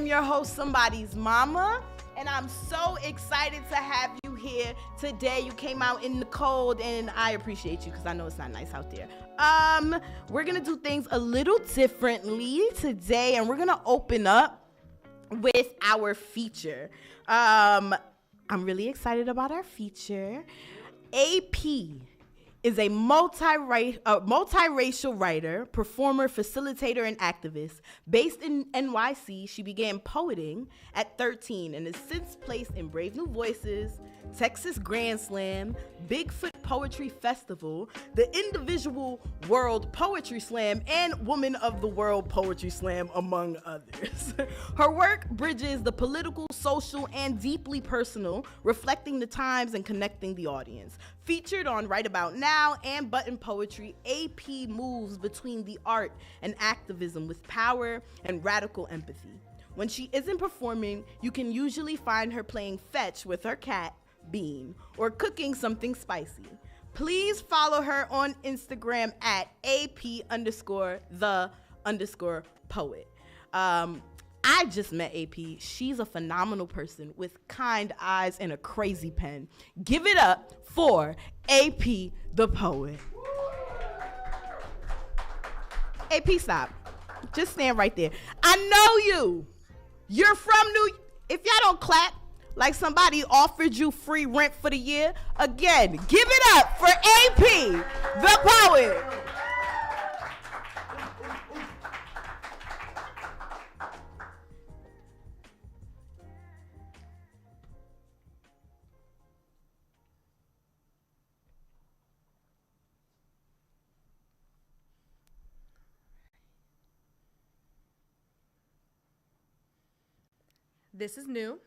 am your host, Sumbodies Mama, and I'm so excited to have you here today. You came out in the cold, and I appreciate you because I know it's not nice out there. We're gonna do things a little differently today, and we're gonna open up with our feature. I'm really excited about our feature. AP is a multiracial writer, performer, facilitator, and activist. Based in NYC, she began poeting at 13 and has since placed in Brave New Voices, Texas Grand Slam, Bigfoot Poetry Festival, the Individual World Poetry Slam, and Woman of the World Poetry Slam, among others. Her work bridges the political, social, and deeply personal, reflecting the times and connecting the audience. Featured on Right About Now and Button Poetry, AP moves between the art and activism with power and radical empathy. When she isn't performing, you can usually find her playing fetch with her cat, Bean, or cooking something spicy. Please follow her on Instagram at AP_the_poet. I just met AP. She's a phenomenal person with kind eyes and a crazy pen. Give it up for AP the poet. AP, stop. Just stand right there. I know you. You're from if y'all don't clap like somebody offered you free rent for the year, again, give it up for AP the poet. This is new.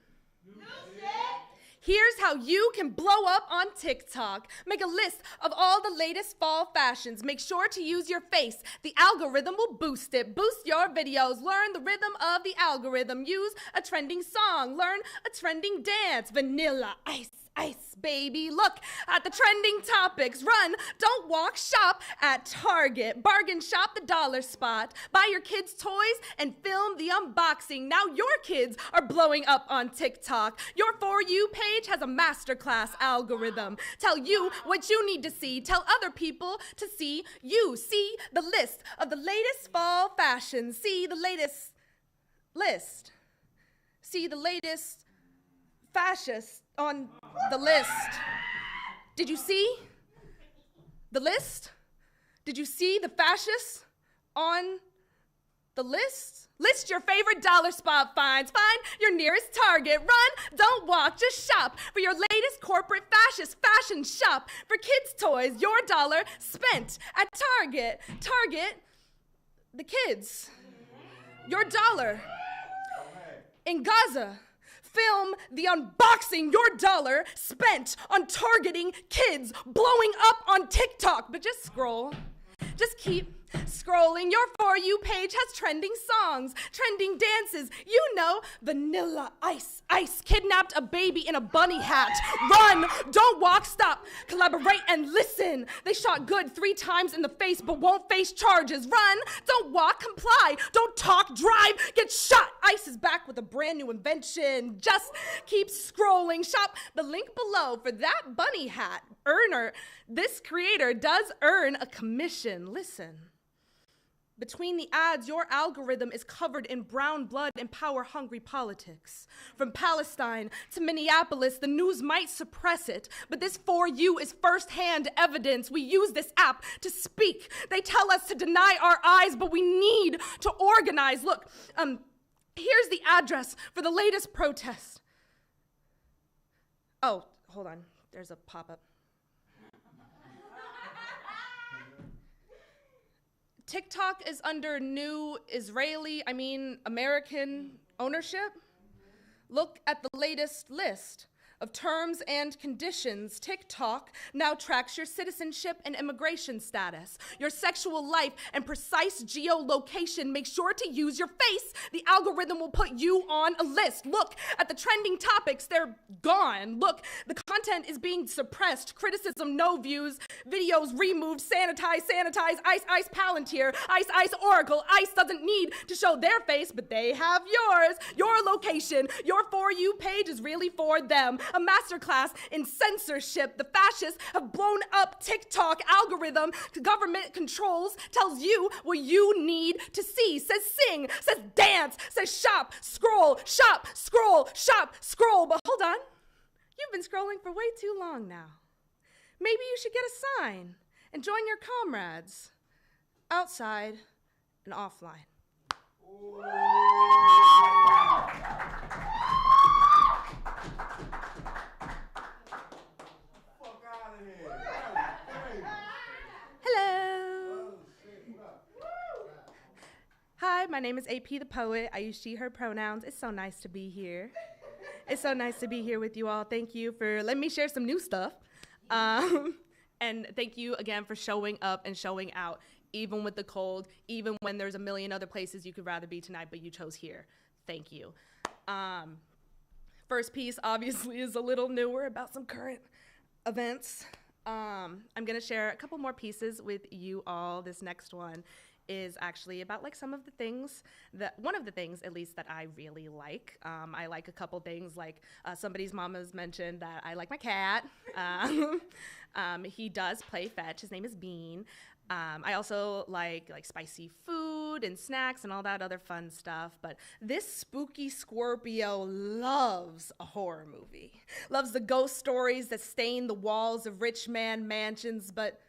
Here's how you can blow up on TikTok. Make a list of all the latest fall fashions. Make sure to use your face. The algorithm will boost it. Boost your videos. Learn the rhythm of the algorithm. Use a trending song. Learn a trending dance. Vanilla ice. Ice, baby. Look at the trending topics. Run, don't walk, shop at Target. Bargain shop the dollar spot. Buy your kids' toys and film the unboxing. Now your kids are blowing up on TikTok. Your For You page has a masterclass algorithm. Tell you what you need to see. Tell other people to see you. See the list of the latest fall fashions. See the latest list. See the latest fascists on the list. Did you see the list? Did you see the fascists on the list? List your favorite dollar spot finds. Find your nearest Target. Run, don't walk, just shop for your latest corporate fascist fashion shop. For kids' toys, your dollar spent at Target. Target, the kids. Your dollar in Gaza. Film the unboxing, your dollar spent on targeting kids, blowing up on TikTok. But just scroll. Just keep scrolling. Your For You page has trending songs, trending dances. You know, Vanilla Ice. Ice kidnapped a baby in a bunny hat. Run, don't walk, stop, collaborate and listen. They shot Good 3 times in the face but won't face charges. Run, don't walk, comply, don't talk, drive, get shot. Ice is back with a brand new invention. Just keep scrolling. Shop the link below for that bunny hat. Earner, this creator does earn a commission. Listen. Between the ads, your algorithm is covered in brown blood and power-hungry politics. From Palestine to Minneapolis, the news might suppress it, but this For You is first-hand evidence. We use this app to speak. They tell us to deny our eyes, but we need to organize. Look, here's the address for the latest protest. Oh, hold on. There's a pop-up. TikTok is under new American ownership. Look at the latest list of terms and conditions, TikTok now tracks your citizenship and immigration status, your sexual life, and precise geolocation. Make sure to use your face. The algorithm will put you on a list. Look at the trending topics. They're gone. Look, the content is being suppressed. Criticism, no views. Videos removed. Sanitize, ice, Palantir, ice, Oracle. Ice doesn't need to show their face, but they have yours. Your location, your For You page is really for them. A masterclass in censorship. The fascists have blown up TikTok algorithm. The government controls, tells you what you need to see. Says sing, says dance, says shop, scroll. But hold on. You've been scrolling for way too long now. Maybe you should get a sign and join your comrades outside and offline. Hello. Hi, my name is AP the Poet. I use she, her pronouns. It's so nice to be here. It's so nice to be here with you all. Thank you for letting me share some new stuff. And thank you again for showing up and showing out, even with the cold, even when there's a million other places you could rather be tonight, but you chose here. Thank you. First piece, obviously, is a little newer about some current events. I'm going to share a couple more pieces with you all. This next one is actually about like some of the things one of the things at least that I really like. I like a couple things, like somebody's mama's mentioned that I like my cat. He does play fetch. His name is Bean. I also like spicy food and snacks and all that other fun stuff, but this spooky Scorpio loves a horror movie. Loves the ghost stories that stain the walls of rich man mansions, but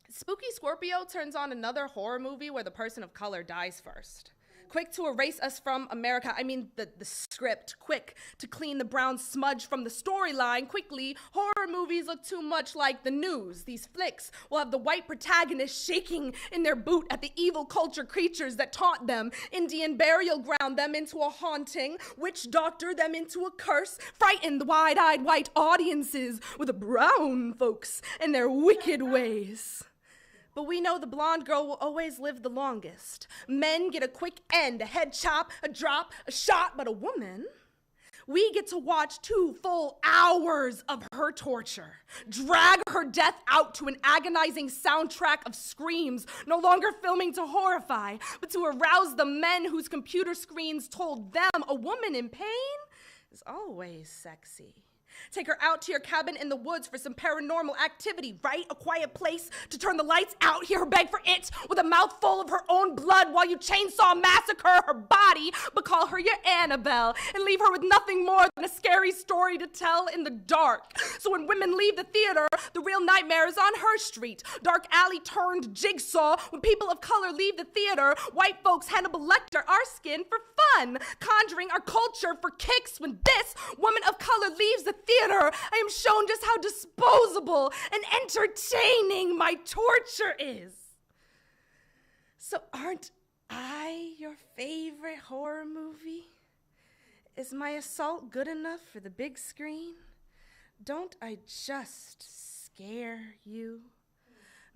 Spooky Scorpio turns on another horror movie where the person of color dies first. Quick to erase us from America, I mean the script. Quick to clean the brown smudge from the storyline. Quickly, horror movies look too much like the news. These flicks will have the white protagonist shaking in their boot at the evil culture creatures that taunt them. Indian burial ground them into a haunting. Witch doctor them into a curse. Frighten the wide-eyed white audiences with the brown folks and their wicked ways. But we know the blonde girl will always live the longest. Men get a quick end, a head chop, a drop, a shot, but a woman, we get to watch 2 full hours of her torture. Drag her death out to an agonizing soundtrack of screams, no longer filming to horrify, but to arouse the men whose computer screens told them a woman in pain is always sexy. Take her out to your cabin in the woods for some paranormal activity, right? A quiet place to turn the lights out, hear her beg for it with a mouthful of her own blood while you chainsaw massacre her body, but call her your Annabelle and leave her with nothing more than a scary story to tell in the dark. So when women leave the theater, the real nightmare is on her street. Dark alley turned jigsaw. When people of color leave the theater, white folks Hannibal Lecter our skin for fun, conjuring our culture for kicks. When this woman of color leaves the theater, I am shown just how disposable and entertaining my torture is. So aren't I your favorite horror movie? Is my assault good enough for the big screen? Don't I just scare you?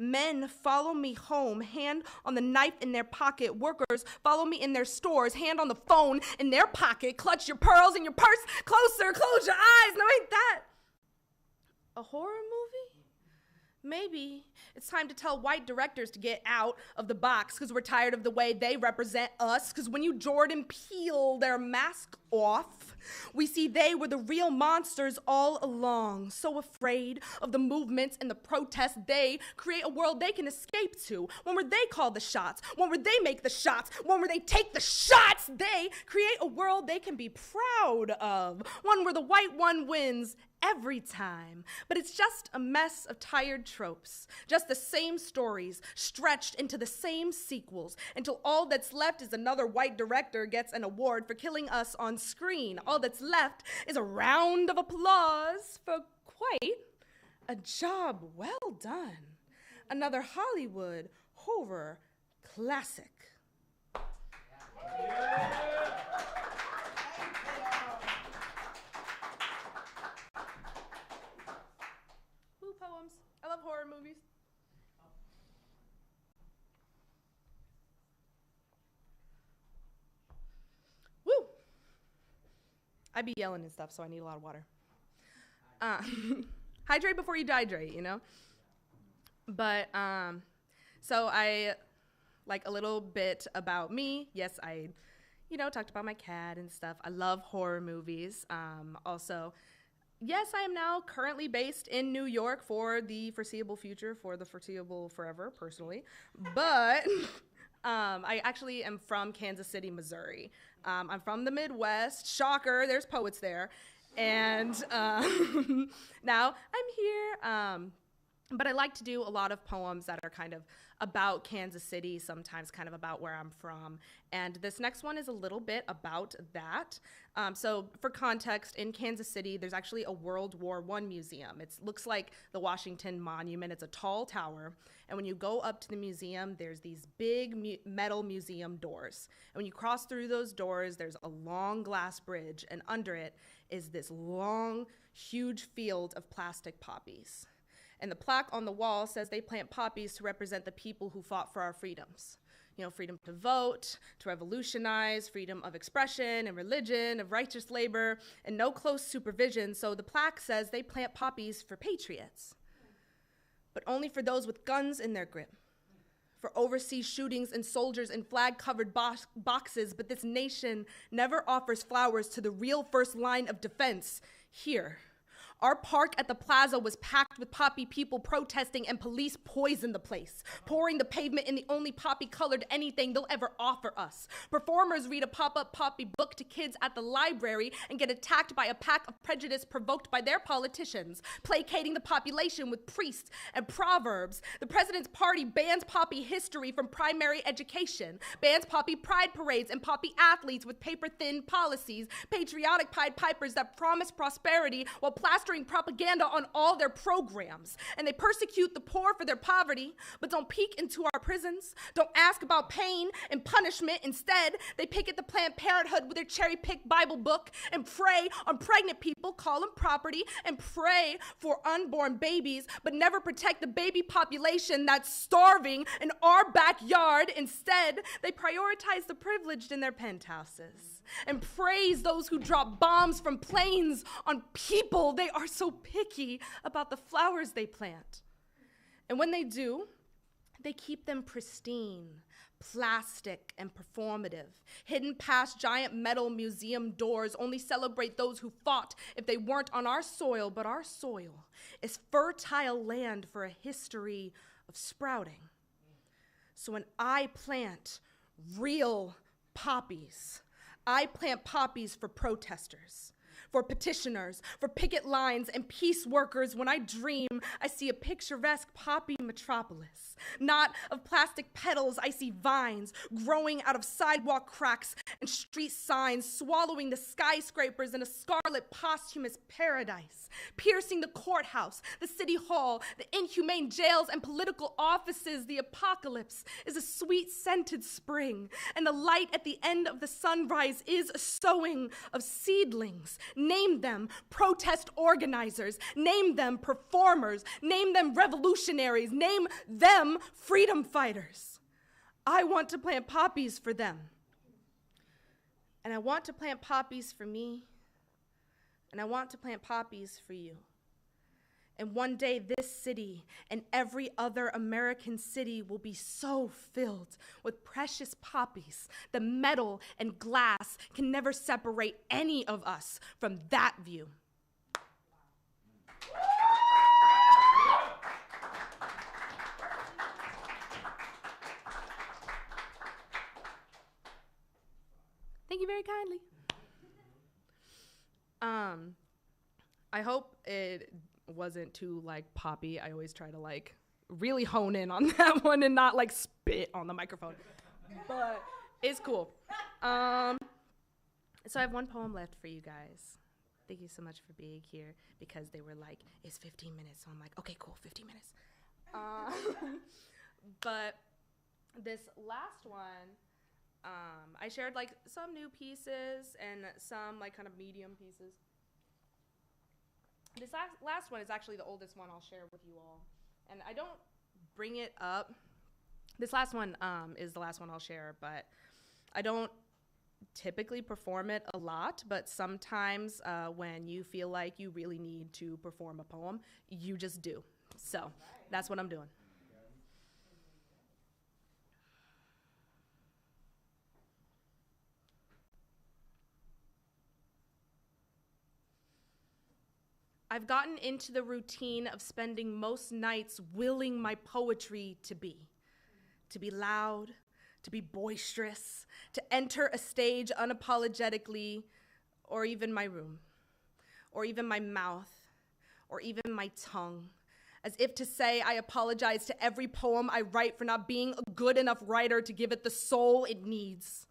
Men follow me home, hand on the knife in their pocket. Workers follow me in their stores, hand on the phone in their pocket. Clutch your pearls in your purse. Closer, close your eyes. No, ain't that a horror movie? Maybe it's time to tell white directors to get out of the box because we're tired of the way they represent us. Because when you Jordan Peele their mask off, we see they were the real monsters all along. So afraid of the movements and the protests, they create a world they can escape to. One where they call the shots, one where they make the shots, one where they take the shots. They create a world they can be proud of. One where the white one wins every time. But it's just a mess of tired tropes, just the same stories stretched into the same sequels until all that's left is another white director gets an award for killing us on screen. All that's left is a round of applause for quite a job well done. Another Hollywood horror classic. I be yelling and stuff, so I need a lot of water. Hydrate before you dihydrate, you know? But, so I, like, a little bit about me. Yes, I, talked about my cat and stuff. I love horror movies. Also, yes, I am now currently based in New York for the foreseeable future, for the foreseeable forever, personally. But I actually am from Kansas City, Missouri. I'm from the Midwest. Shocker, there's poets there. And now I'm here. But I like to do a lot of poems that are kind of about Kansas City, sometimes kind of about where I'm from. And this next one is a little bit about that. So for context, in Kansas City, there's actually a World War I museum. It looks like the Washington Monument. It's a tall tower. And when you go up to the museum, there's these big metal museum doors. And when you cross through those doors, there's a long glass bridge. And under it is this long, huge field of plastic poppies. And the plaque on the wall says they plant poppies to represent the people who fought for our freedoms. Freedom to vote, to revolutionize, freedom of expression and religion, of righteous labor, and no close supervision. So the plaque says they plant poppies for patriots, but only for those with guns in their grip, for overseas shootings and soldiers in flag-covered boxes. But this nation never offers flowers to the real first line of defense here. Our park at the plaza was packed with poppy people protesting, and police poisoned the place, pouring the pavement in the only poppy-colored anything they'll ever offer us. Performers read a pop-up poppy book to kids at the library and get attacked by a pack of prejudice provoked by their politicians, placating the population with priests and proverbs. The president's party bans poppy history from primary education, bans poppy pride parades and poppy athletes with paper-thin policies, patriotic Pied Pipers that promise prosperity while plastering propaganda on all their programs. And they persecute the poor for their poverty, but don't peek into our prisons, don't ask about pain and punishment. Instead, they picket the Planned Parenthood with their cherry-picked Bible book and prey on pregnant people, call them property, and pray for unborn babies, but never protect the baby population that's starving in our backyard. Instead, they prioritize the privileged in their penthouses and praise those who drop bombs from planes on people. They are so picky about the flowers they plant. And when they do, they keep them pristine, plastic, and performative. Hidden past giant metal museum doors only celebrate those who fought if they weren't on our soil, but our soil is fertile land for a history of sprouting. So when I plant real poppies, I plant poppies for protesters, for petitioners, for picket lines and peace workers. When I dream, I see a picturesque poppy metropolis. Not of plastic petals, I see vines growing out of sidewalk cracks and street signs, swallowing the skyscrapers in a scarlet posthumous paradise, piercing the courthouse, the city hall, the inhumane jails and political offices. The apocalypse is a sweet-scented spring, and the light at the end of the sunrise is a sowing of seedlings. Name them protest organizers, name them performers, name them revolutionaries, name them freedom fighters. I want to plant poppies for them. And I want to plant poppies for me. And I want to plant poppies for you. And one day this city and every other American city will be so filled with precious poppies that metal and glass can never separate any of us from that view. Thank you very kindly. I hope it wasn't too poppy. I always try to really hone in on that one and not spit on the microphone, but it's cool. So I have one poem left for you guys. Thank you so much for being here, because they were like, it's 15 minutes. So I'm like, okay, cool, 15 minutes. But this last one, I shared some new pieces and some kind of medium pieces. This last one is actually the oldest one I'll share with you all. And I don't bring it up. This last one is the last one I'll share, but I don't typically perform it a lot, but sometimes when you feel like you really need to perform a poem, you just do. So that's what I'm doing. I've gotten into the routine of spending most nights willing my poetry to be loud, to be boisterous, to enter a stage unapologetically, or even my room, or even my mouth, or even my tongue, as if to say I apologize to every poem I write for not being a good enough writer to give it the soul it needs.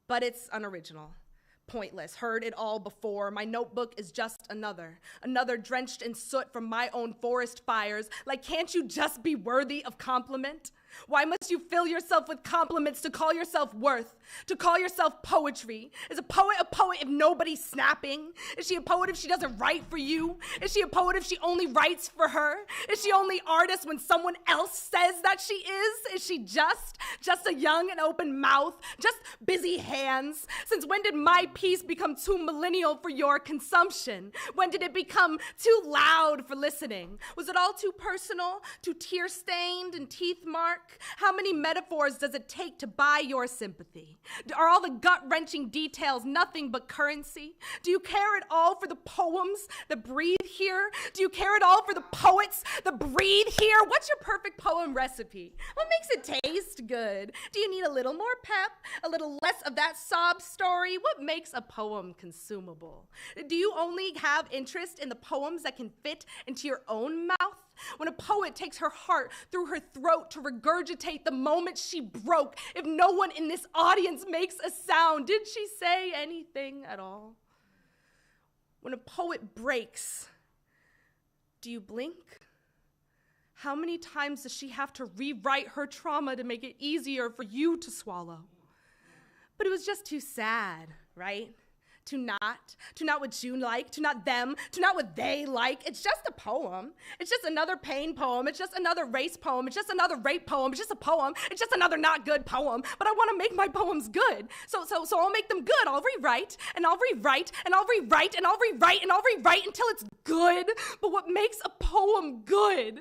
But it's unoriginal. Pointless, heard it all before. My notebook is just another drenched in soot from my own forest fires. Like, can't you just be worthy of compliment? Why must you fill yourself with compliments to call yourself worth, to call yourself poetry? Is a poet if nobody's snapping? Is she a poet if she doesn't write for you? Is she a poet if she only writes for her? Is she only artist when someone else says that she is? Is she just a young and open mouth, just busy hands? Since when did my piece become too millennial for your consumption? When did it become too loud for listening? Was it all too personal, too tear-stained and teeth-marked? How many metaphors does it take to buy your sympathy? Are all the gut-wrenching details nothing but currency? Do you care at all for the poems that breathe here? Do you care at all for the poets that breathe here? What's your perfect poem recipe? What makes it taste good? Do you need a little more pep? A little less of that sob story? What makes a poem consumable? Do you only have interest in the poems that can fit into your own mouth? When a poet takes her heart through her throat to regurgitate the moment she broke, if no one in this audience makes a sound, did she say anything at all? When a poet breaks, do you blink? How many times does she have to rewrite her trauma to make it easier for you to swallow? But it was just too sad, right? To not what you like, to not them, to not what they like. It's just a poem. It's just another pain poem. It's just another race poem. It's just another rape poem. It's just a poem. It's just another not good poem. But I want to make my poems good. So I'll make them good. I'll rewrite, and I'll rewrite, and I'll rewrite, and I'll rewrite, and I'll rewrite until it's good. But what makes a poem good?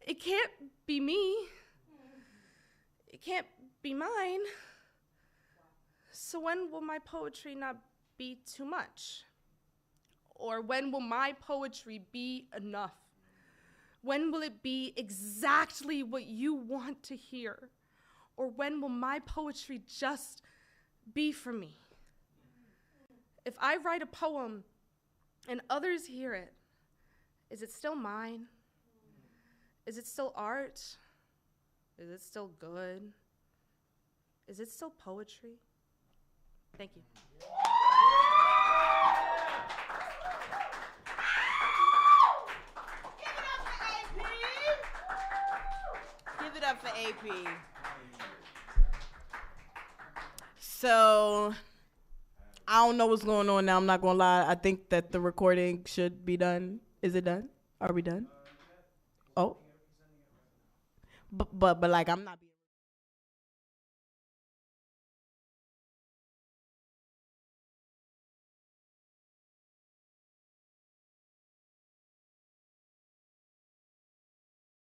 It can't be me. It can't be mine. So when will my poetry not be too much? Or when will my poetry be enough? When will it be exactly what you want to hear? Or when will my poetry just be for me? If I write a poem and others hear it, is it still mine? Is it still art? Is it still good? Is it still poetry? Thank you. Give it up for AP. So, I don't know what's going on now. I'm not going to lie. I think that the recording should be done. Is it done? Are we done? Oh. But like, I'm not being